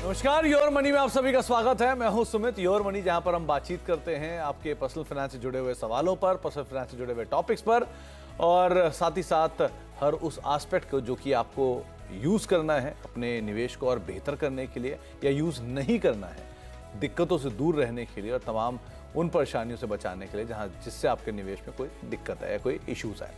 नमस्कार, your money में आप सभी का स्वागत है। मैं हूं सुमित। योर मनी, जहां पर हम बातचीत करते हैं आपके पर्सनल फाइनेंस से जुड़े हुए सवालों पर, पर्सनल फाइनेंस से जुड़े हुए टॉपिक्स पर, और साथ ही साथ हर उस एस्पेक्ट को जो कि आपको यूज करना है अपने निवेश को और बेहतर करने के लिए, या यूज नहीं करना है दिक्कतों से दूर रहने के लिए, और तमाम उन परेशानियों से बचाने के लिए जहां जिससे आपके निवेश में कोई दिक्कत है या कोई इश्यूज है।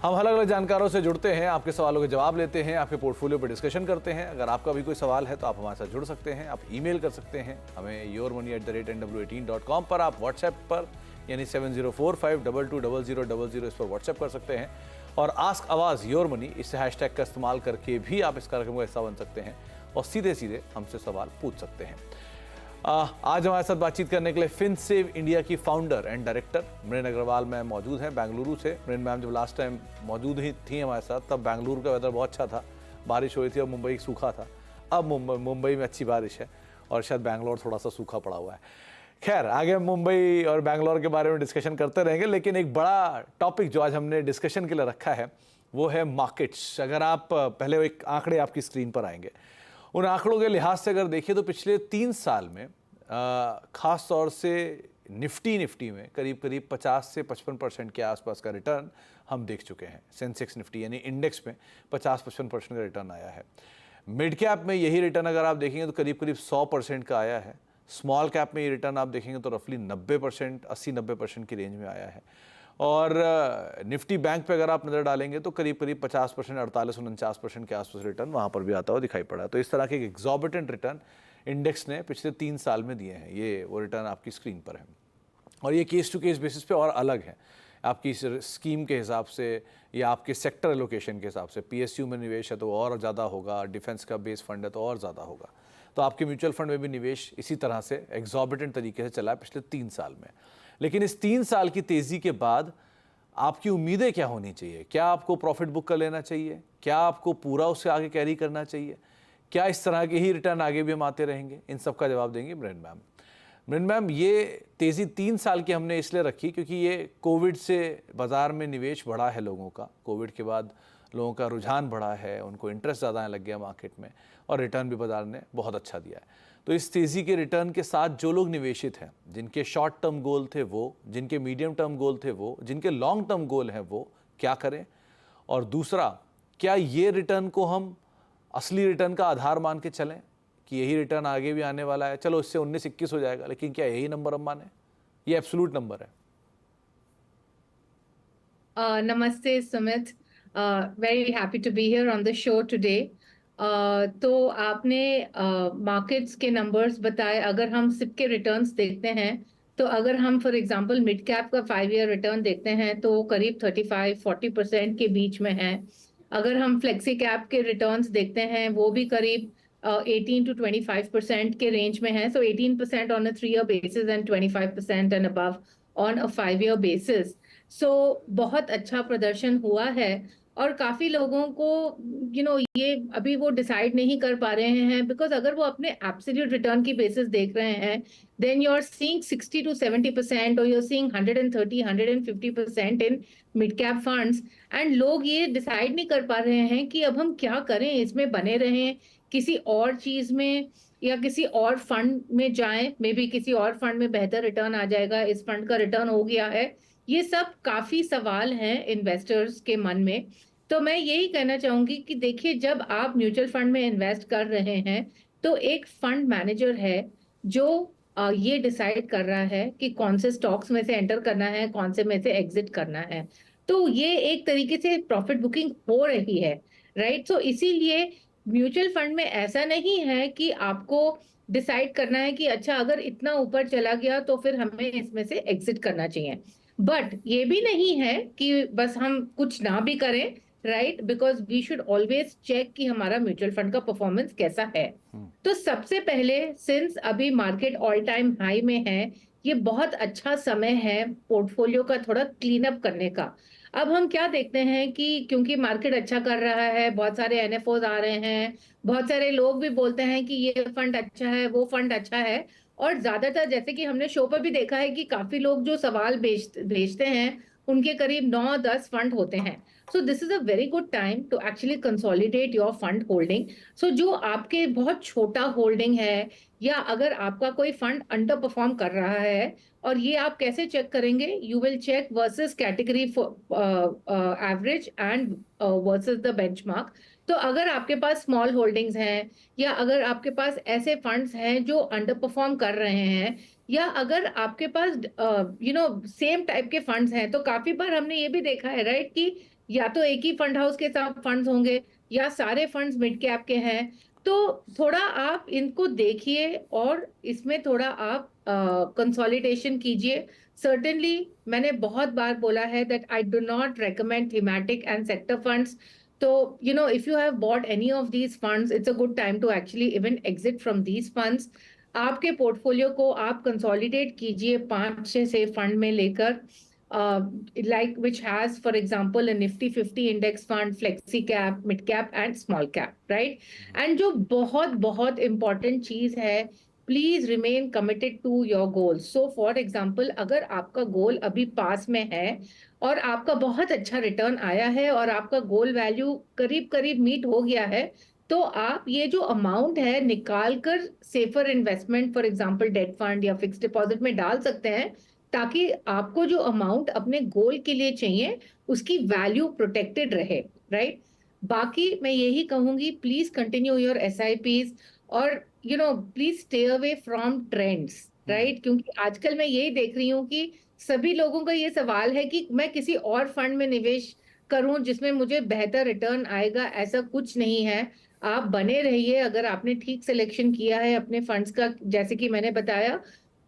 हम अलग अलग जानकारों से जुड़ते हैं, आपके सवालों के जवाब लेते हैं, आपके पोर्टफोलियो पर डिस्कशन करते हैं। अगर आपका भी कोई सवाल है तो आप हमारे साथ जुड़ सकते हैं। आप ईमेल कर सकते हैं हमें yourmoney@nw18.com पर। आप व्हाट्सएप पर यानी 7045220000 इस पर व्हाट्सएप कर सकते हैं। और आस्क आवाज़ योर मनी इस हैशटैग का इस्तेमाल करके भी आप इस कार्यक्रम का हिस्सा बन सकते हैं और सीधे सीधे हमसे सवाल पूछ सकते हैं। आज हमारे साथ बातचीत करने के लिए फिनसेव इंडिया की founder and director Mrin Agarwal ma'am मौजूद हैं बेंगलुरु से। मृण मैम जब लास्ट टाइम मौजूद ही थी हमारे साथ, तब बेंगलुरु का वेदर बहुत अच्छा था, बारिश हुई थी, और मुंबई सूखा था। अब मुंबई में अच्छी बारिश है और शायद बेंगलोर थोड़ा सा सूखा पड़ा हुआ है। खैर, आगे हम मुंबई और बेंगलोर के बारे में डिस्कशन करते रहेंगे, लेकिन एक बड़ा टॉपिक जो आज हमने डिस्कशन के लिए रखा है वो है मार्केट्स। अगर आप पहले एक आंकड़े आपकी स्क्रीन पर आएंगे, उन आंकड़ों के लिहाज से अगर देखिए तो पिछले 3 साल में खास तौर से निफ्टी में करीब 50 से 55% के आसपास का रिटर्न हम देख चुके हैं। सेंसेक्स निफ्टी यानी इंडेक्स में 50-55% का रिटर्न आया है। मिड कैप में यही रिटर्न अगर आप देखेंगे तो करीब 100% का आया है। स्मॉल कैप में ये रिटर्न आप देखेंगे तो रफली 90%, 80-90% की रेंज में आया है। और निफ्टी बैंक पे अगर आप नज़र डालेंगे तो करीब 50%, 48-49% के आसपास रिटर्न वहाँ पर भी आता हुआ दिखाई पड़ा है। तो इस तरह के एक एग्जॉर्बिटेंट रिटर्न इंडेक्स ने पिछले 3 साल में दिए हैं। ये वो रिटर्न आपकी स्क्रीन पर है, और ये केस टू केस बेसिस पे और अलग है। आपकी स्कीम के हिसाब से या आपके सेक्टर एलोकेशन के हिसाब से, पीएसयू में निवेश है तो और ज़्यादा होगा, डिफेंस का बेस फंड है तो और ज़्यादा होगा। तो आपके म्यूचुअल फंड में भी निवेश इसी तरह से एग्जॉर्बिटेंट तरीके से चला है पिछले 3 साल में। लेकिन इस 3 साल की तेज़ी के बाद आपकी उम्मीदें क्या होनी चाहिए? क्या आपको प्रॉफिट बुक कर लेना चाहिए? क्या आपको पूरा उससे आगे कैरी करना चाहिए? क्या इस तरह के ही रिटर्न आगे भी हम आते रहेंगे? इन सब का जवाब देंगे मृण मैम। मृण मैम, ये तेज़ी 3 साल की हमने इसलिए रखी क्योंकि ये कोविड से बाज़ार में निवेश बढ़ा है लोगों का। कोविड के बाद लोगों का रुझान बढ़ा है, उनको इंटरेस्ट ज़्यादा आने लग गया मार्केट में, और रिटर्न भी बाज़ार ने बहुत अच्छा दिया है। तो इस तेज़ी के रिटर्न के साथ जो लोग निवेशित हैं, जिनके शॉर्ट टर्म गोल थे वो, जिनके मीडियम टर्म गोल थे वो, जिनके लॉन्ग टर्म गोल हैं वो, क्या करें? और दूसरा, क्या ये रिटर्न को हम असली रिटर्न का आधार मान के चलें कि यही रिटर्न आगे भी आने वाला है? चलो इससे 19-21 हो जाएगा, लेकिन क्या यही नंबर हम माने? ये एब्सोल्यूट नंबर है। नमस्ते Sumit, very happy to be here on the show today. तो आपने मार्केट्स के नंबर्स बताए। अगर हम सिप के रिटर्न्स देखते हैं तो अगर हम फॉर एग्जांपल मिड कैप का 5 ईयर रिटर्न देखते हैं तो करीब 35-40% के बीच में है। अगर हम फ्लेक्सी कैप के रिटर्न्स देखते हैं वो भी करीब 18-25% के रेंज में है। So 18% on a 3 year basis and 25% and above on a 5 year basis. So बहुत अच्छा प्रदर्शन हुआ है, और काफी लोगों को ये अभी वो डिसाइड नहीं कर पा रहे हैं, बिकॉज अगर वो अपने एब्सोल्यूट रिटर्न की बेसिस देख रहे हैं देन यू आर सीइंग 60-70% और you are seeing 130-150% in mid cap funds. And लोग ये डिसाइड नहीं कर पा रहे हैं कि अब हम क्या करें, इसमें बने रहें, किसी और चीज में या किसी और फंड में जाएं, मे बी किसी और फंड में बेहतर रिटर्न आ जाएगा, इस फंड का रिटर्न हो गया है। ये सब काफी सवाल हैं इन्वेस्टर्स के मन में। तो मैं यही कहना चाहूंगी कि देखिए, जब आप म्यूचुअल फंड में इन्वेस्ट कर रहे हैं तो एक फंड मैनेजर है जो ये डिसाइड कर रहा है कि कौन से स्टॉक्स में से एंटर करना है, कौन से में से एग्जिट करना है। तो ये एक तरीके से प्रॉफिट बुकिंग हो रही है, राइट? सो इसीलिए म्यूचुअल फंड में ऐसा नहीं है कि आपको डिसाइड करना है कि अच्छा अगर इतना ऊपर चला गया तो फिर हमें इसमें से एग्जिट करना चाहिए। बट ये भी नहीं है कि बस हम कुछ ना भी करें, right? Because we should always check कि हमारा म्यूचुअल फंड का परफॉर्मेंस कैसा है। तो सबसे पहले, सिंस अभी मार्केट ऑल टाइम हाई में है, ये बहुत अच्छा समय है पोर्टफोलियो का थोड़ा क्लीन अप करने का। अब हम क्या देखते हैं कि क्योंकि मार्केट अच्छा कर रहा है, बहुत सारे एनएफओज आ रहे हैं, बहुत सारे लोग भी बोलते हैं कि ये फंड अच्छा है, वो फंड अच्छा है, और ज्यादातर जैसे कि हमने शो पर भी देखा है कि काफी लोग जो सवाल भेजते हैं उनके करीब 9-10 फंड होते हैं। So this is a very good time to actually consolidate your fund holding. So जो आपके बहुत छोटा होल्डिंग है, या अगर आपका कोई फंड अंडर परफॉर्म कर रहा है, और ये आप कैसे चेक करेंगे? You will check versus category average and versus the benchmark. तो अगर आपके पास स्मॉल होल्डिंग्स हैं, या अगर आपके पास ऐसे फंड्स हैं जो अंडर परफॉर्म कर रहे हैं, या अगर आपके पास सेम टाइप के फंड्स हैं, तो काफी बार हमने ये भी देखा है, राइट, कि या तो एक ही फंड हाउस के साथ फंड्स होंगे, या सारे फंड्स मिड कैप के हैं। तो थोड़ा आप इनको देखिए और इसमें थोड़ा आप कंसोलिडेशन कीजिए। सर्टेनली मैंने बहुत बार बोला है that I do not recommend thematic and sector funds. तो if you have bought any of these funds, it's a good time to actually even exit from these funds. आपके पोर्टफोलियो को आप consolidate कीजिए 5-6 से फंड में लेकर, like which has, for example, a Nifty 50 index fund, flexi cap, mid cap and small cap, right? And जो बहुत बहुत important चीज है, please remain committed to your goal. So for example, अगर आपका गोल अभी पास में है और आपका बहुत अच्छा रिटर्न आया है और आपका गोल वैल्यू करीब करीब मीट हो गया है, तो आप ये जो अमाउंट है निकाल कर safer investment, for example debt fund या फिक्स डिपॉजिट में डाल सकते हैं, ताकि आपको जो अमाउंट अपने गोल के लिए चाहिए उसकी वैल्यू प्रोटेक्टेड रहे, राइट? बाकी मैं यही कहूंगी, प्लीज कंटिन्यू योर SIPs, और please stay away from trends, right? क्योंकि आजकल मैं यही देख रही हूँ कि सभी लोगों का ये सवाल है कि मैं किसी और फंड में निवेश करूं जिसमें मुझे बेहतर रिटर्न आएगा। ऐसा कुछ नहीं है, आप बने रहिए। अगर आपने ठीक सिलेक्शन किया है अपने फंड्स का, जैसे कि मैंने बताया,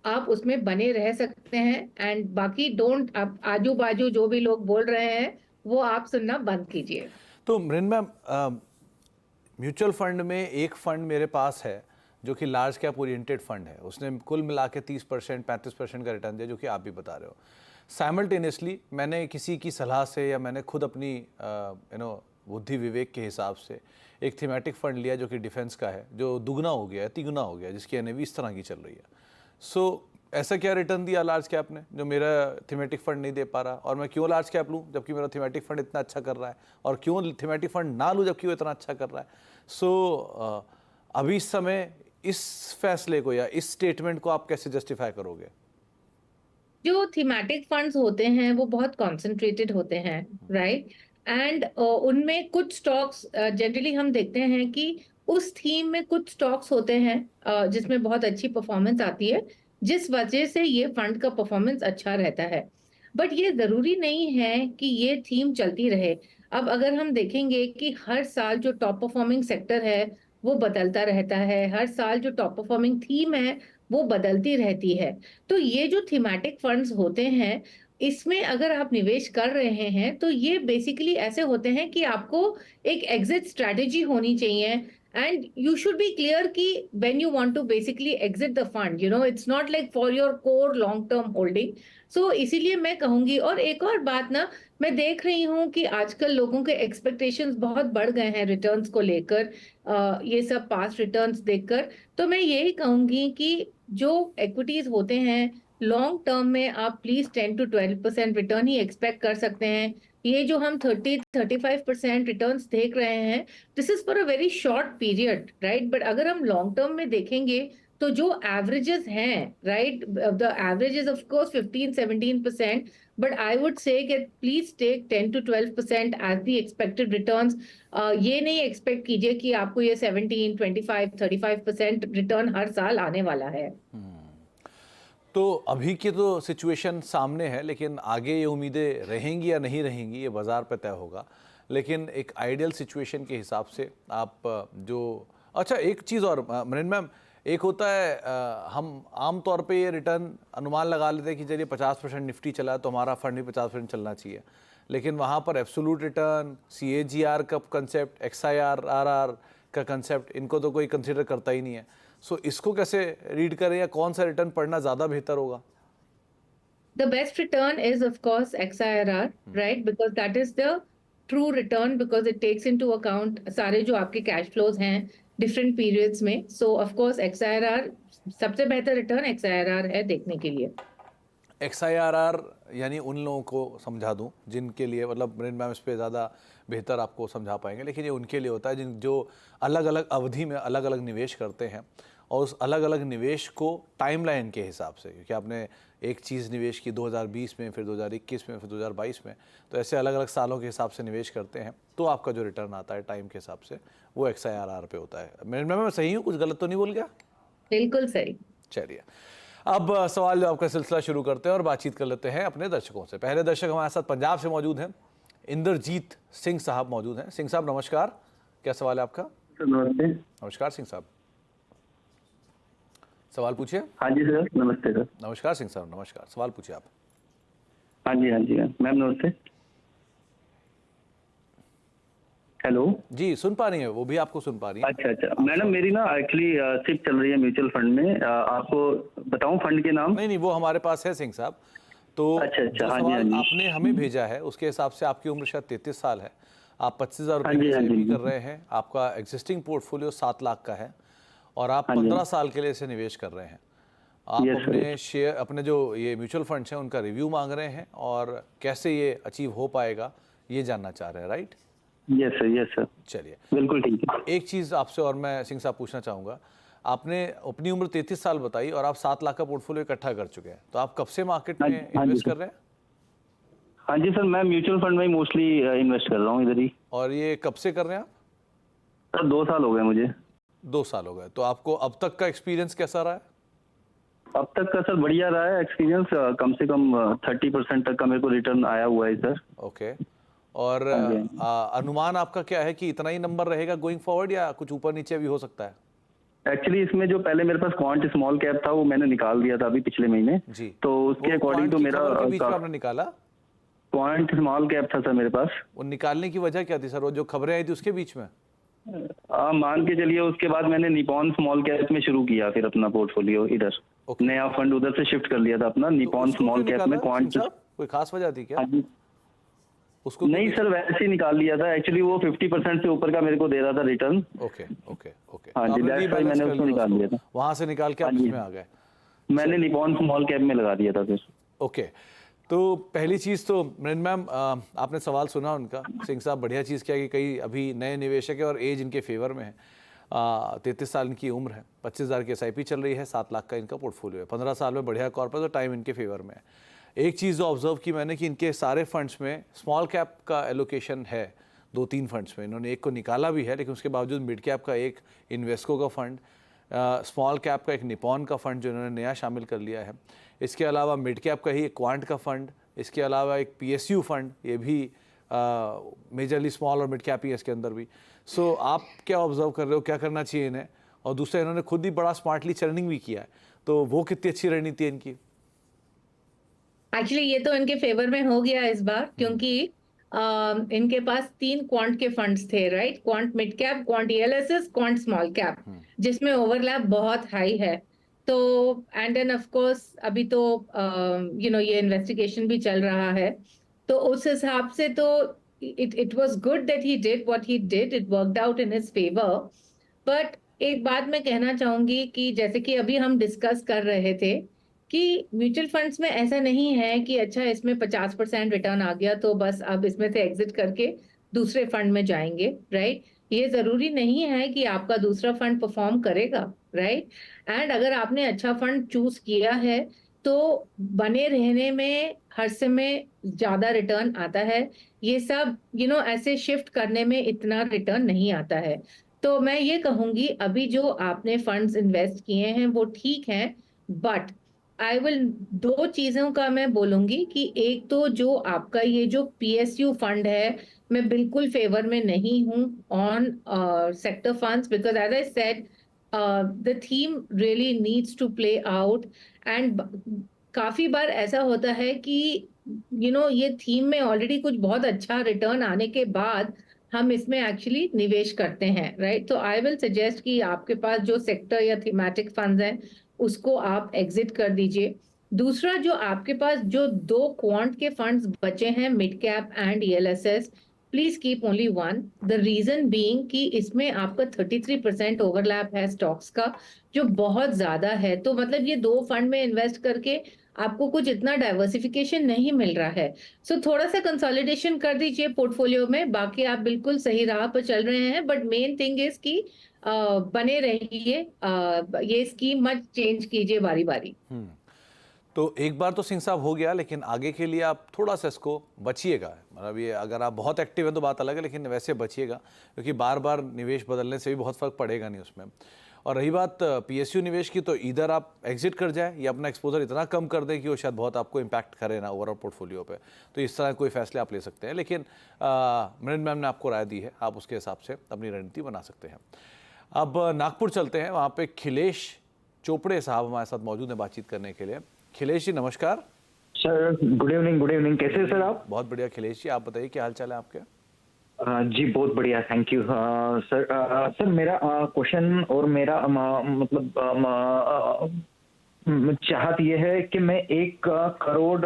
आप उसमें बने रह सकते हैं। एंड बाकी डोंट, आप आजू बाजू जो भी लोग बोल रहे हैं वो आप सुनना बंद कीजिए। तो मृन मैम, म्यूचुअल फंड में एक फंड मेरे पास है जो कि लार्ज कैप ओरिएंटेड फंड है, उसने कुल मिला के 30% 35% का रिटर्न दिया, जो कि आप भी बता रहे हो। साइमल्टेनियसली मैंने किसी की सलाह से या मैंने खुद अपनी बुद्धि विवेक के हिसाब से एक थीमेटिक फंड लिया जो कि डिफेंस का है, जो दुगना हो गया है, तिगुना हो गया, जिसकी NAV इस तरह की चल रही है। सो ऐसा क्या रिटर्न दिया लार्ज कैप ने जो मेरा थीमेटिक फंड नहीं दे पा रहा? और मैं क्यों लार्ज कैप लूँ जबकि मेरा थीमेटिक फंड इतना अच्छा कर रहा है, और क्यों थीमेटिक फंड ना लूँ जबकि वो इतना अच्छा कर रहा है? सो अभी इस समय इस फैसले को या इस स्टेटमेंट को आप कैसे जस्टिफाई करोगे? जो थीमेटिक फंड्स होते हैं वो बहुत कॉन्सेंट्रेटेड होते हैं, राइट? एंड उनमें कुछ स्टॉक्स जनरली हम देखते हैं कि उस थीम में कुछ स्टॉक्स होते हैं जिसमें बहुत अच्छी परफॉर्मेंस आती है, जिस वजह से ये फंड का परफॉर्मेंस अच्छा रहता है। बट ये जरूरी नहीं है कि ये थीम चलती रहे। अब अगर हम देखेंगे कि हर साल जो टॉप परफॉर्मिंग सेक्टर है वो बदलता रहता है, हर साल जो टॉप परफॉर्मिंग थीम है वो बदलती रहती है। तो ये जो थीमेटिक फंड्स होते हैं, इसमें अगर आप निवेश कर रहे हैं तो ये बेसिकली ऐसे होते हैं कि आपको एक एग्जिट स्ट्रेटेजी होनी चाहिए, and you should be clear कि when you want to basically exit the fund, it's not like for your core long term holding. So इसीलिए मैं कहूंगी। और एक और बात ना, मैं देख रही हूँ कि आजकल लोगों के एक्सपेक्टेशंस बहुत बढ़ गए हैं रिटर्न्स को लेकर, ये सब पास्ट रिटर्न्स देखकर। तो मैं यही कहूंगी कि जो इक्विटीज होते हैं लॉन्ग टर्म में, आप प्लीज 10-12% रिटर्न ही एक्सपेक्ट कर सकते हैं। ये जो हम 30-35% रिटर्न्स देख रहे हैं, this is for a very short period, right? But अगर हम लॉन्ग टर्म में देखेंगे तो जो एवरेजेस हैं, right, the average is of course 15-17%, but I would say कि please take 10-12% as the expected returns. ये नहीं एक्सपेक्ट कीजिए कि आपको ये 17, 25, 35% रिटर्न हर साल आने वाला है। तो अभी की तो सिचुएशन सामने है, लेकिन आगे ये उम्मीदें रहेंगी या नहीं रहेंगी ये बाज़ार पे तय होगा। लेकिन एक आइडियल सिचुएशन के हिसाब से आप जो, अच्छा एक चीज़ और मरीन मैम, एक होता है हम आम तौर पे ये रिटर्न अनुमान लगा लेते हैं कि चलिए 50% निफ्टी चला तो हमारा फंड भी 50% चलना चाहिए, लेकिन वहाँ पर एब्सोल्यूट रिटर्न, CAGR का कंसेप्ट, XIRR का कंसेप्ट, इनको तो कोई कंसिडर करता ही नहीं है। सो इसको कैसे रीड करें या कौन सा रिटर्न पढ़ना ज़्यादा बेहतर होगा? The best return is of course XIRR, right? Because that is the true return, because it takes into account सारे जो आपके कैश फ्लोज हैं डिफरेंट पीरियड्स में। सो ऑफ कोर्स XIRR सबसे बेहतर रिटर्न XIRR है देखने के लिए। XIRR यानी उन लोगों को समझा दूं जिनके लिए, मतलब मृण मैम इस पे ज़्यादा बेहतर आपको समझा पाएंगे, लेकिन ये उनके लिए होता है जिन जो अलग अलग अवधि में अलग अलग निवेश करते हैं और उस अलग अलग निवेश को टाइमलाइन के हिसाब से, क्योंकि आपने एक चीज़ निवेश की 2020 में, फिर 2021 में, फिर 2022 में, तो ऐसे अलग अलग सालों के हिसाब से निवेश करते हैं तो आपका जो रिटर्न आता है टाइम के हिसाब से वो XIRR पे होता है। मृण मैम मैं सही हूँ, कुछ गलत तो नहीं बोल गया? बिल्कुल सही। चलिए अब सवाल जवाब का सिलसिला शुरू करते हैं और बातचीत कर लेते हैं अपने दर्शकों से। पहले दर्शक हमारे साथ पंजाब से मौजूद हैं, इंद्रजीत सिंह साहब मौजूद हैं। सिंह साहब नमस्कार, क्या सवाल है आपका? नमस्ते। नमस्कार सिंह साहब, सवाल पूछिए। हाँ जी सर, नमस्ते सर। नमस्कार सिंह साहब, नमस्कार, सवाल पूछिए आप। हाँ जी मैम नमस्ते। हेलो जी सुन पा रही है, वो भी आपको सुन पा रही है। अच्छा मैडम, मेरी ना एक्चुअली सिप चल रही है म्यूचुअल फंड में। आपको बताऊं फंड के नाम? नहीं वो हमारे पास है सिंह साहब। तो अच्छा, जो हाँ जी, सवाल हाँ जी। आपने हमें भेजा है उसके हिसाब से आपकी उम्र शायद 33 साल है, आप 25,000 हाँ रुपये जी, की हाँ SIP जी। कर रहे हैं, आपका एग्जिस्टिंग पोर्टफोलियो 7 लाख का है और आप हाँ जी। 15 साल के लिए इसे निवेश कर रहे हैं। आप Yes, sir. अपने शेयर, अपने जो ये म्यूचुअल फंड्स हैं उनका रिव्यू मांग रहे हैं और कैसे ये अचीव हो पाएगा ये जानना चाह रहे हैं, राइट? Yes sir. चलिए बिल्कुल ठीक है। एक चीज़ आपसे और मैं सिंह साहब पूछना चाहूँगा, आपने अपनी उम्र 33 साल बताई और आप 7 लाख का पोर्टफोलियो इकट्ठा कर चुके हैं, तो आप कब से मार्केट हाँ में जी, हाँ इन्वेस्ट जी, कर रहे हैं? हाँ जी सर, मैं म्यूचुअल फंड में मोस्टली इन्वेस्ट कर रहा हूँ इधर ही। और ये कब से कर रहे हैं आप? सर 2 साल हो गए मुझे। 2 साल हो गए। तो आपको अब तक का एक्सपीरियंस कैसा रहा है? अब तक का सर बढ़िया रहा है एक्सपीरियंस। कम से कम 30% तक का मेरे को रिटर्न आया हुआ है सर। ओके। और हाँ जी, हाँ अनुमान आपका क्या है कि इतना ही नंबर रहेगा गोइंग फॉरवर्ड या कुछ ऊपर नीचे भी हो सकता है? एक्चुअली इसमें जो पहले मेरे पास क्वांट स्मॉल कैप था वो मैंने निकाल दिया था अभी पिछले महीने। जी। तो उसके वो अकॉर्डिंग तो quant की मेरा खबर के बीच में आपने निकाला? क्वांट स्मॉल कैप था सर मेरे पास। वो निकालने की वजह क्या थी सर? वो जो खबरें आई थी उसके बीच में? मान के चलिए उसके बाद मैंने निपॉन स्मॉल कैप में शुरू किया फिर अपना पोर्टफोलियो इधर। ओके। नया फंड उधर से शिफ्ट कर लिया था अपना तो निपॉन उसको स्मॉल क्यों कैप में निकाला, क्वांट। सिंह साहब? कोई खास वजह थी क्या हाँ जी। उसको? नहीं सर, वैसे ही निकाल लिया था। एक्चुअली वो 50% से ऊपर का मेरे को दे रहा था रिटर्न। Okay okay okay. हाँ जी, that's why मैंने उसको निकाल लिया था। वहां से निकाल के आप हाँ जी। इसमें आ गए। मैंने निपॉन स्मॉल कैप में लगा दिया था फिर। ओके। तो पहली चीज़ तो मृण मैम आपने सवाल सुना उनका, सिंह साहब बढ़िया चीज़ किया कि कई अभी नए निवेशक है और एज इनके फेवर में है। 33 साल इनकी उम्र है, 25,000 की SIP चल रही है, 7 लाख का इनका पोर्टफोलियो है, 15 साल में बढ़िया कॉर्पस और टाइम इनके फेवर में है। एक चीज़ जो ऑब्जर्व की मैंने कि इनके सारे फंड्स में स्मॉल कैप का एलोकेशन है, 2-3 फंड्स में। इन्होंने एक को निकाला भी है लेकिन उसके बावजूद मिड कैप का एक इन्वेस्को का फंड, स्मॉल कैप का एक निपॉन का फंड जो इन्होंने नया शामिल कर लिया है, इसके अलावा मिड कैप का ही एक क्वांट का फंड, इसके अलावा एक PSU फंड, ये भी मेजरली स्मॉल और मिड कैप ही है इसके अंदर भी। सो आप क्या ऑब्जर्व कर रहे हो, क्या करना चाहिए इन्हें? और दूसरा इन्होंने खुद ही बड़ा स्मार्टली चर्निंग भी किया है, तो वो कितनी अच्छी रणनीति है इनकी? एक्चुअली ये तो इनके फेवर में हो गया इस बार, क्योंकि इनके पास 3 क्वांट के फंड्स थे, right? Quant mid cap, quant ELSS, quant small cap, जिसमें ओवरलैप बहुत हाई है। तो एंड देन ऑफ कोर्स अभी तो ये इन्वेस्टिगेशन भी चल रहा है, तो उस हिसाब से तो it was good that he did what he did, it worked out in his favour. But एक बात मैं कहना चाहूंगी कि जैसे कि अभी हम डिस्कस कर रहे थे कि म्यूचुअल फंड्स में ऐसा नहीं है कि अच्छा इसमें 50% रिटर्न आ गया तो बस अब इसमें से एग्जिट करके दूसरे फंड में जाएंगे, राइट? ये जरूरी नहीं है कि आपका दूसरा फंड परफॉर्म करेगा, राइट? एंड अगर आपने अच्छा फंड चूज किया है तो बने रहने में हर समय ज्यादा रिटर्न आता है। ये सब ऐसे शिफ्ट करने में इतना रिटर्न नहीं आता है। तो मैं ये कहूंगी अभी जो आपने फंड्स इन्वेस्ट किए हैं वो ठीक हैं, बट आई विल 2 चीजों का मैं बोलूंगी कि एक तो जो आपका ये जो PSU फंड है, मैं बिल्कुल फेवर में नहीं हूं on sector funds, because as I said the theme really needs to play out. And काफी बार ऐसा होता है कि ये थीम में ऑलरेडी कुछ बहुत अच्छा रिटर्न आने के बाद हम इसमें एक्चुअली निवेश करते हैं, राइट? तो आई विल सजेस्ट कि आपके पास जो सेक्टर या थीमेटिक फंड्स हैं उसको आप एग्जिट कर दीजिए। दूसरा, जो आपके पास जो 2 क्वांट के फंड्स बचे हैं, mid cap and ELSS, please keep only one. The reason being कि इसमें आपका 33% ओवरलैप है स्टॉक्स का, जो बहुत ज्यादा है। तो मतलब ये 2 फंड में इन्वेस्ट करके आपको कुछ इतना डाइवर्सिफिकेशन नहीं मिल रहा है। सो थोड़ा सा कंसोलिडेशन कर दीजिए पोर्टफोलियो में, बाकी आप बिल्कुल सही राह पर चल रहे हैं। बट मेन थिंग इज कि बने रहिए, ये स्कीम मत चेंज कीजिए बारी बारी। तो एक बार तो सिंह साहब हो गया, लेकिन आगे के लिए आप थोड़ा सा इसको बचिएगा। मतलब ये अगर आप बहुत एक्टिव हैं तो बात अलग है, लेकिन वैसे बचिएगा, क्योंकि बार बार निवेश बदलने से भी बहुत फर्क पड़ेगा नहीं उसमें। और रही बात पीएसयू निवेश की, तो इधर आप एग्जिट कर जाए या अपना एक्सपोजर इतना कम कर दें कि वो शायद बहुत आपको इम्पैक्ट करे ना ओवरऑल पोर्टफोलियो पे। तो इस तरह कोई फैसले आप ले सकते हैं, लेकिन मृण मैम ने आपको राय दी है, आप उसके हिसाब से अपनी रणनीति बना सकते हैं। अब नागपुर चलते हैं, वहाँ पे खिलेश चोपड़े साहब हमारे साथ मौजूद हैं बातचीत करने के लिए। खिलेश जी नमस्कार। सर गुड इवनिंग, कैसे हैं सर आप? बहुत बढ़िया खिलेश जी, आप बताइए क्या हाल चाल है आपके? जी बहुत बढ़िया, थैंक यू सर। मेरा क्वेश्चन और मेरा मतलब चाहत ये है कि मैं 1 करोड़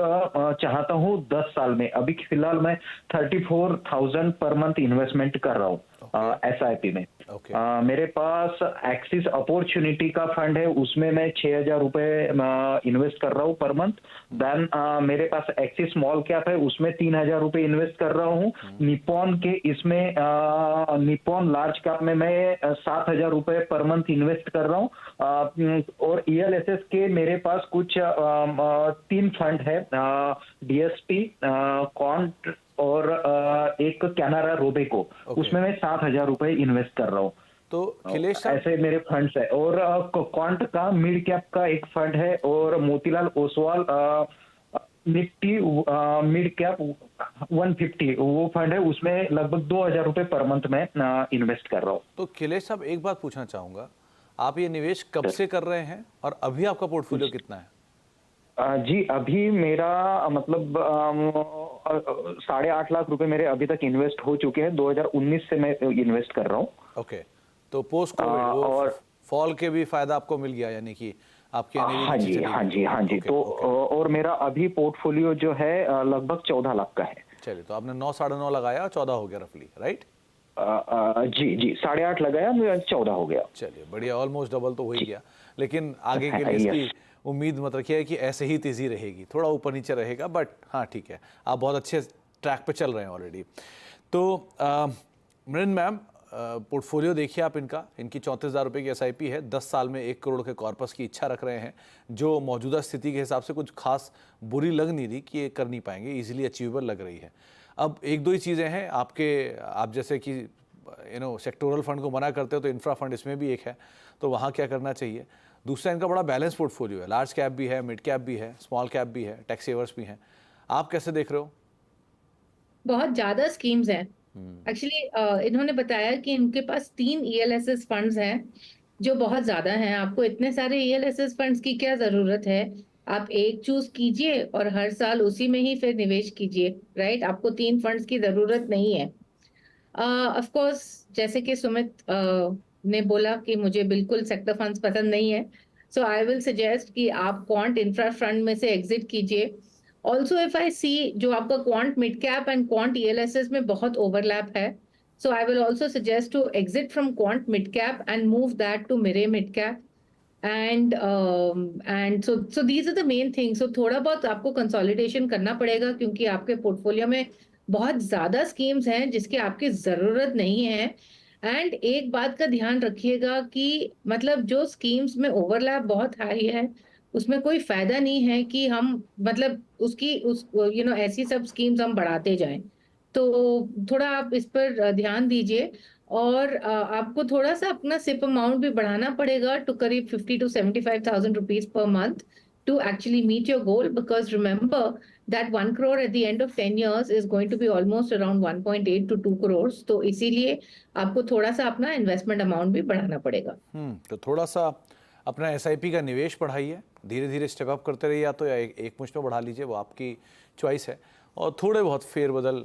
चाहता हूँ 10 साल में। अभी फिलहाल मैं 34,000 पर मंथ इन्वेस्टमेंट कर रहा हूँ SIP में। मेरे पास एक्सिस अपॉर्चुनिटी का फंड है, उसमें मैं 6,000 रुपए इन्वेस्ट कर रहा हूँ पर मंथ। देन मेरे पास एक्सिस स्मॉल कैप है, उसमें 3,000 रुपए इन्वेस्ट कर रहा हूँ। निपॉन के इसमें निपॉन लार्ज कैप में मैं 7,000 रुपए पर मंथ इन्वेस्ट कर रहा हूँ। और ELSS के मेरे पास कुछ 3 फंड है, DSP, कॉन्ट और एक कैनारा रोबेको। उसमें मैं 7,000 रुपए इन्वेस्ट कर रहा हूँ। तो खिलेश साहब, ऐसे मेरे फंड्स है। और क्वांट का मिड कैप का एक फंड है, और Motilal Oswal Nifty mid cap 150 वो फंड है, उसमें लगभग 2,000 रुपए पर मंथ में इन्वेस्ट कर रहा हूँ। तो खिलेश साहब एक बात पूछना चाहूंगा, आप ये निवेश कब से कर रहे हैं और अभी आपका पोर्टफोलियो कितना है? जी अभी मेरा मतलब 8.5 लाख रुपए मेरे अभी तक इन्वेस्ट हो चुके हैं। 2019 से मैं इन्वेस्ट कर रहा हूँ। ओके, तो पोस्ट कोविड और फॉल के भी फायदा आपको मिल गया, यानी कि आपके हाँ जी। तो और मेरा अभी पोर्टफोलियो जो है लगभग 14 लाख का है। चलिए, तो आपने 9 साढ़े 9 लगाया, 14 हो गया रफली, राइट? जी 8.5 लगाया, 14 हो गया। चलिए बढ़िया, ऑलमोस्ट डबल तो हो ही गया। लेकिन आगे के लिए इसकी उम्मीद मत रखिए कि ऐसे ही तेजी रहेगी, थोड़ा ऊपर नीचे रहेगा, बट हाँ ठीक है, आप बहुत अच्छे ट्रैक पे चल रहे हैं ऑलरेडी। तो मृण मैम, पोर्टफोलियो देखिए आप इनकी 34,000 रुपये की SIP है, 10 साल में 1 करोड़ के कॉर्पस की इच्छा रख रहे हैं, जो मौजूदा स्थिति के हिसाब से कुछ खास बुरी लग नहीं रही कि ये कर नहीं पाएंगे, इजीली अचीवेबल लग रही है। अब एक दो ही चीज़ें हैं आप जैसे कि सेक्टोरल फंड को मना करते हो, तो इंफ्रा फंड इसमें भी एक है, तो वहाँ क्या करना चाहिए? दूसरा, इनका बड़ा बैलेंस पोर्टफोलियो है, लार्ज कैप भी है, मिड कैप भी है, स्मॉल कैप भी है, टैक्स सेवर्स भी हैं। आप कैसे देख रहे हो? बहुत ज्यादा स्कीम्स हैं एक्चुअली। इन्होंने बताया कि इनके पास 3 ELSS फंड्स हैं, जो बहुत ज्यादा हैं। आपको इतने सारे ELSS फंड्स की क्या जरूरत है? आप एक चूज कीजिए और हर साल उसी में ही फिर निवेश कीजिए, राइट? आपको 3 फंड्स की जरूरत नहीं है। ऑफ कोर्स, जैसे कि सुमित ने बोला कि मुझे बिल्कुल सेक्टर फंड्स पसंद नहीं है, सो आई विल सजेस्ट कि आप क्वांट इंफ्रा फंड में से एग्जिट कीजिए। ऑल्सो इफ आई सी, जो आपका quant mid cap and quant ELSS में बहुत ओवरलैप है, so I will also suggest to exit from quant mid cap and move that to Mirae mid cap. And so these are the main things. So थोड़ा बहुत आपको consolidation करना पड़ेगा, क्योंकि आपके पोर्टफोलियो में बहुत ज्यादा स्कीम्स हैं जिसकी आपकी जरूरत नहीं है। एंड एक बात का ध्यान रखिएगा कि मतलब जो स्कीम्स में ओवरलैप बहुत हाई है, उसमें कोई फायदा नहीं है कि हम मतलब ऐसी सब स्कीम्स हम बढ़ाते जाएं। तो थोड़ा आप इस पर ध्यान दीजिए। और आपको थोड़ा सा अपना सिप अमाउंट भी बढ़ाना पड़ेगा टू करीब 50 to 75,000 rupees per month to actually meet your goal, because remember that 1 crore at the end of 10 years is going to be almost around 1.8 to 2 crores. तो इसीलिए आपको थोड़ा सा अपना इन्वेस्टमेंट अमाउंट भी बढ़ाना पड़ेगा। तो थोड़ा सा अपना SIP का निवेश बढ़ाइए, धीरे धीरे स्टेप अप करते रहिए, या तो एक मुश्त में बढ़ा लीजिए, वो आपकी चॉइस है। और थोड़े बहुत फेरबदल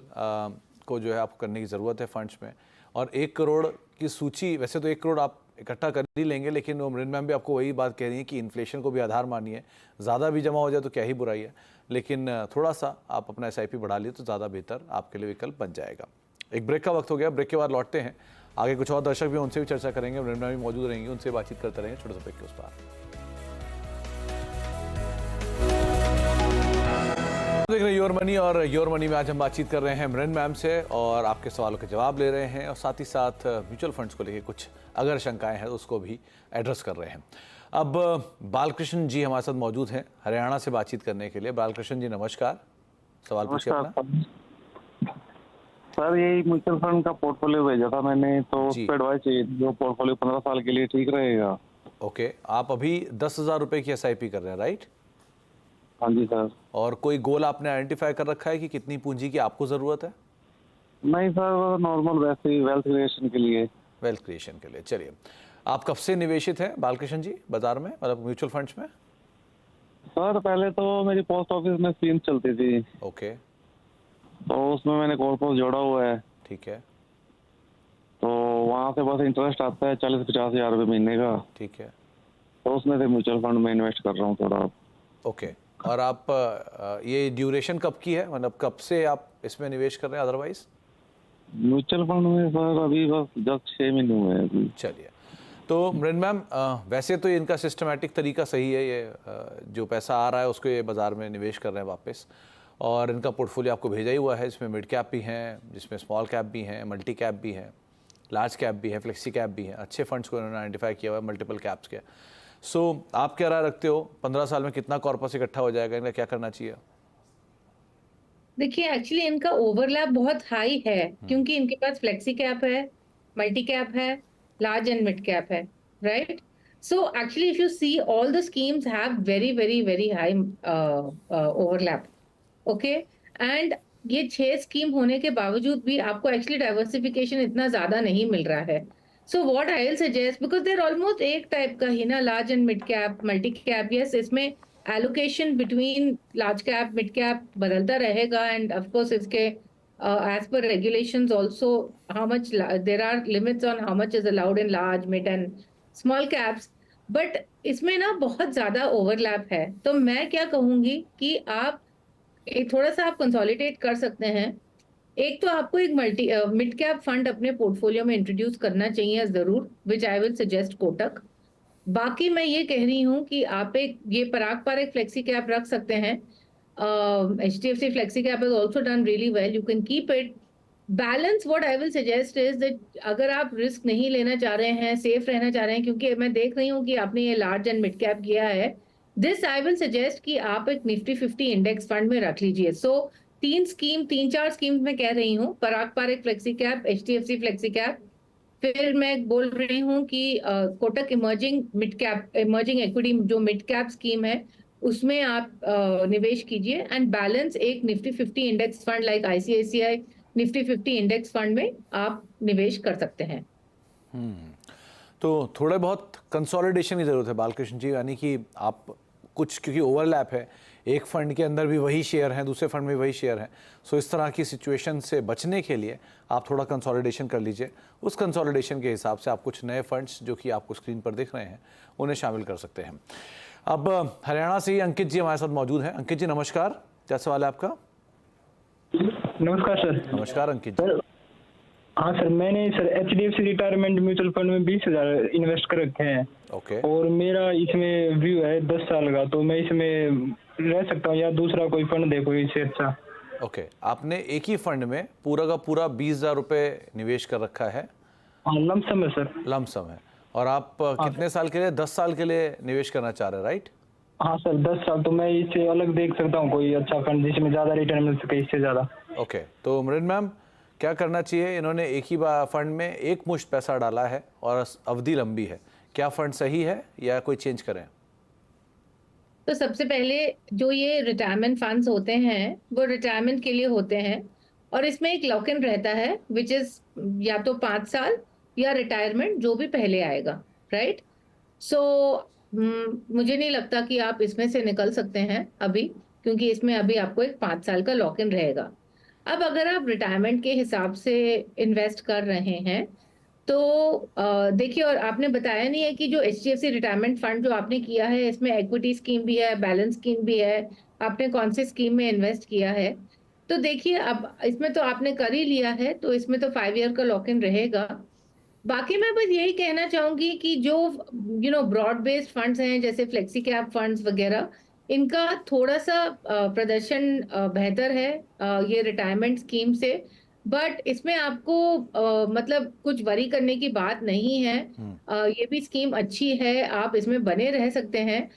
को जो है आपको करने की ज़रूरत है फंड्स में। और 1 करोड़ की सूची, वैसे तो 1 करोड़ आप इकट्ठा कर ही लेंगे, लेकिन वो मृण मैम भी आपको वही बात कह रही है कि इन्फ्लेशन को भी आधार मानिए, ज़्यादा भी जमा हो जाए तो क्या ही बुराई है, लेकिन थोड़ा सा आप अपना SIP बढ़ा लिए तो ज़्यादा बेहतर आपके लिए विकल्प बन जाएगा। एक ब्रेक का वक्त हो गया, ब्रेक के बाद लौटते हैं। आगे कुछ और दर्शक भी, उनसे भी चर्चा करेंगे, मृणमैम भी मौजूद रहेंगी, उनसे बातचीत करते रहेंगे छोटे से ब्रेक के उस पार। देख रहे हैं योर मनी, और योर मनी में आज हम बातचीत कर रहे हैं मृणमैम से और आपके सवालों के जवाब ले रहे हैं, और साथ ही साथ म्यूचुअल फंड्स को लेकर कुछ अगर शंकाएं हैं तो उसको भी एड्रेस कर रहे हैं। अब बालकृष्ण जी हमारे साथ मौजूद हैं हरियाणा से बातचीत करने के लिए। बालकृष्ण जी नमस्कार, सवाल पूछिए अपना। सर यही म्यूचुअल फंड का पोर्टफोलियो भेजा था मैंने, तो उस जी। पर एडवाइस चाहिए। जो पोर्टफोलियो 15 साल के लिए ठीक रहेगा? ओके, आप अभी 10,000 रुपए की SIP कर रहे हैं, राइट? हाँ जी सर। और कोई गोल आपने आइडेंटिफाई कर रखा है कि कितनी पूंजी की आपको ज़रूरत है? नहीं सर, नॉर्मल वैसे ही वेल्थ क्रिएशन के लिए। वेल्थ क्रिएशन के लिए। चलिए, आप कब से निवेशित हैं बालकृष्ण जी बाजार में, मतलब म्यूचुअल फंड्स में? सर पहले तो मेरी पोस्ट ऑफिस में स्कीम चलती थी, ओके, तो उसमें मैंने कॉर्पोस जोड़ा हुआ है। ठीक है, तो वहाँ से बस इंटरेस्ट आता है 40-50 हजार रुपये महीने का, ठीक है, तो उसमें से म्यूचुअल फंड में इन्वेस्ट कर रहा हूँ थोड़ा। ओके। और आप ये ड्यूरेशन कब की है, मतलब कब से आप इसमें निवेश कर रहे हैं अदरवाइज? म्यूचुअल फंड में सर अभी बस जस्ट 6 महीने हुए हैं अभी। चलिए, तो मृणमैम वैसे तो ये इनका सिस्टमैटिक तरीका सही है, ये जो पैसा आ रहा है उसको ये बाज़ार में निवेश कर रहे हैं वापस, और इनका पोर्टफोलियो आपको भेजा ही हुआ है, जिसमें मिड कैप भी हैं, जिसमें स्मॉल कैप भी हैं, मल्टी कैप भी हैं, लार्ज कैप भी है, फ्लेक्सी कैप भी है। अच्छे फंड्स को इन्होंने आइडेंटिफाई किया हुआ है, मल्टीपल कैप्स के। सो आप क्या राय रखते हो, 15 साल में कितना कॉर्पस इकट्ठा हो जाएगा, इनका क्या करना चाहिए? देखिए एक्चुअली इनका ओवरलैप बहुत हाई है, क्योंकि इनके पास फ्लेक्सी कैप है, मल्टी कैप है, लार्ज एंड मिड कैप है, right? So actually if you see all the schemes have very high overlap, okay. And ये 6 स्कीम होने के बावजूद भी आपको एक्चुअली डाइवर्सिफिकेशन इतना ज्यादा नहीं मिल रहा है। So what I will suggest, because there almost एक टाइप का ही ना, large and mid cap, multi cap, yes, इसमें allocation between large cap mid cap बदलता रहेगा, एंड ऑफ कोर्स इसके as per regulations also how much there are limits on how much is allowed in large mid and small caps, but इसमें ना बहुत ज्यादा overlap है। तो मैं क्या कहूंगी कि आप थोड़ा सा आप कंसोलिडेट कर सकते हैं। एक तो आपको एक मिड कैप फंड अपने पोर्टफोलियो में इंट्रोड्यूस करना चाहिए जरूर, विच आई विल सजेस्ट कोटक। बाकी मैं ये कह रही हूँ कि आप एक ये पराग पर एक फ्लेक्सी कैप रख सकते हैं। HDFC flexi cap has also done really well, you can keep it balance. What I will suggest is that अगर आप रिस्क नहीं लेना चाह रहे हैं, सेफ रहना चाह रहे हैं, क्योंकि मैं देख रही हूँ कि आपने ये लार्ज एंड मिड कैप किया है, दिस आई विल सजेस्ट कि आप एक निफ्टी 50 इंडेक्स फंड में रख लीजिए। सो 3-4 स्कीम मैं कह रही हूँ, पराग पर एक flexi cap, HDFC flexi cap, फिर मैं बोल रही हूँ कि Kotak emerging mid cap, emerging equity जो मिड कैप स्कीम है उसमें आप निवेश कीजिए, एंड बैलेंस एक Nifty 50 index fund like ICICI Nifty 50 index fund में आप निवेश कर सकते हैं। तो थोड़े बहुत कंसोलिडेशन की ज़रूरत है बालकृष्ण जी, यानी कि आप कुछ, क्योंकि ओवरलैप है, एक फंड के अंदर भी वही शेयर हैं, दूसरे फंड में वही शेयर हैं, सो इस तरह की सिचुएशन से बचने के लिए आप थोड़ा कंसोलिडेशन कर लीजिए। उस कंसोलिडेशन के हिसाब से आप कुछ नए फंड्स जो कि आपको स्क्रीन पर दिख रहे हैं उन्हें शामिल कर सकते हैं। अब हरियाणा से ही अंकित जी हमारे साथ मौजूद हैं। अंकित जी नमस्कार, क्या सवाल है आपका? नमस्कार सर। नमस्कार अंकित जी। सर हाँ सर, मैंने sir HDFC retirement mutual fund में 20,000 इन्वेस्ट कर रखे हैं। ओके, और मेरा इसमें व्यू है 10 साल का, तो मैं इसमें रह सकता हूँ या दूसरा कोई फंड देखो इससे अच्छा? ओके, आपने एक ही फंड में पूरा का पूरा 20,000 रुपये निवेश कर रखा है? हाँ, लमसम है सर। लमसम है। और आप कितने साल के लिए? 10 साल के लिए निवेश करना चाह रहे हैं, राइट? हाँ सर, 10 साल। तो मैं इससे अलग देख सकता हूँ कोई अच्छा फंड जिसमें ज्यादा रिटर्न मिल सके इससे ज्यादा? ओके, तो मृणमैम क्या करना चाहिए? इन्होंने एक ही फंड में एक मुश्त पैसा डाला है और अवधि लंबी है, क्या फंड सही है या कोई चेंज करें? तो सबसे पहले जो ये रिटायरमेंट फंड्स होते हैं वो रिटायरमेंट के लिए होते हैं, और इसमें एक लॉक इन रहता है विच इज या तो 5 साल या रिटायरमेंट जो भी पहले आएगा, राइट? सो मुझे नहीं लगता कि आप इसमें से निकल सकते हैं अभी, क्योंकि इसमें अभी आपको एक 5 साल का लॉक इन रहेगा। अब अगर आप रिटायरमेंट के हिसाब से इन्वेस्ट कर रहे हैं तो देखिए, और आपने बताया नहीं है कि जो HDFC रिटायरमेंट फंड जो आपने किया है इसमें इक्विटी स्कीम भी है, बैलेंस स्कीम भी है, आपने कौन सी स्कीम में इन्वेस्ट किया है? तो देखिए अब इसमें तो आपने कर ही लिया है, तो इसमें तो 5 ईयर का लॉक इन रहेगा। बाकी मैं बस यही कहना चाहूंगी कि जो ब्रॉड बेस्ड फंड्स हैं जैसे फ्लेक्सी कैप फंड्स वगैरह, इनका थोड़ा सा प्रदर्शन बेहतर है ये रिटायरमेंट स्कीम से। बट इसमें आपको मतलब कुछ वरी करने की बात नहीं है। ये भी स्कीम अच्छी है, आप इसमें बने रह सकते हैं।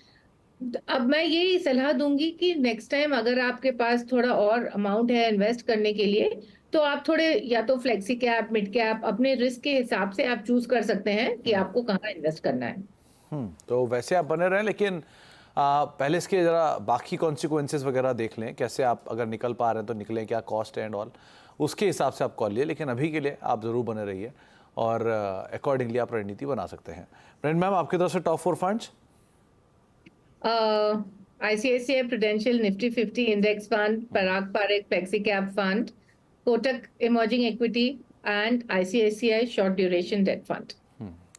अब मैं यही सलाह दूंगी कि नेक्स्ट टाइम अगर आपके पास थोड़ा और अमाउंट है इन्वेस्ट करने के लिए, तो आप थोड़े या तो फ्लेक्सी कैप, मिड कैप, अपने रिस्क के हिसाब से आप चूज कर सकते हैं कि आपको कहाँ इन्वेस्ट करना है। तो वैसे आप बने रहें, लेकिन पहले इसके जरा बाकी कॉन्सिक्वेंसेस वगैरह देख लें, कैसे आप अगर निकल पा रहे हैं तो निकलें, क्या कॉस्ट है एंड ऑल, उसके हिसाब से आप कॉल लिए। लेकिन अभी के लिए आप ज़रूर बने रहिए और अकॉर्डिंगली आप रणनीति बना सकते हैं। प्रेम मैम, आपकी तरफ से top 4 funds? ICICI Prudential Nifty 50 Index Fund, Parag Parekh Flexi Cap Fund, Kotak Emerging Equity and ICICI Short Duration Debt Fund.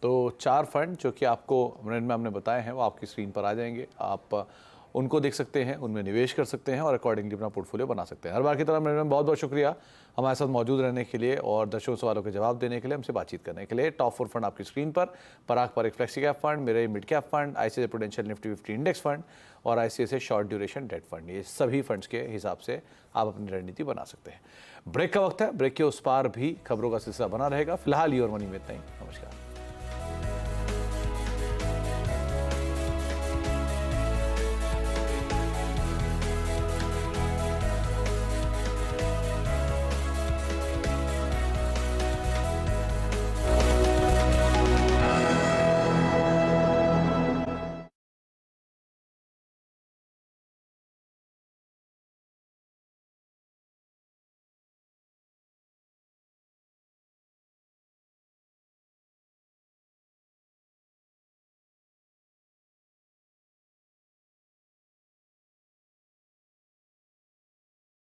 तो 4 फंड जो कि आपको प्रेम मैम ने बताए हैं वो आपकी स्क्रीन पर आ जाएंगे, आप उनको देख सकते हैं, उनमें निवेश कर सकते हैं और अकॉर्डिंगली अपना पोर्टफोलियो बना सकते हैं। हर बार की तरह मैम बहुत बहुत शुक्रिया हमारे साथ मौजूद रहने के लिए और दर्शकों सवालों के जवाब देने के लिए, हमसे बातचीत करने के लिए। टॉप 4 फंड आपकी स्क्रीन पर, Parag Parikh flexi cap fund, मेरे mid cap fund, ICICI Prudential Nifty 50 index fund और ICICI short duration debt fund, ये सभी फंड्स के हिसाब से आप अपनी रणनीति बना सकते हैं। ब्रेक का वक्त है, ब्रेक के उस पार भी खबरों का सिलसिला बना रहेगा। फिलहाल योर मनी में इतना ही। नमस्कार।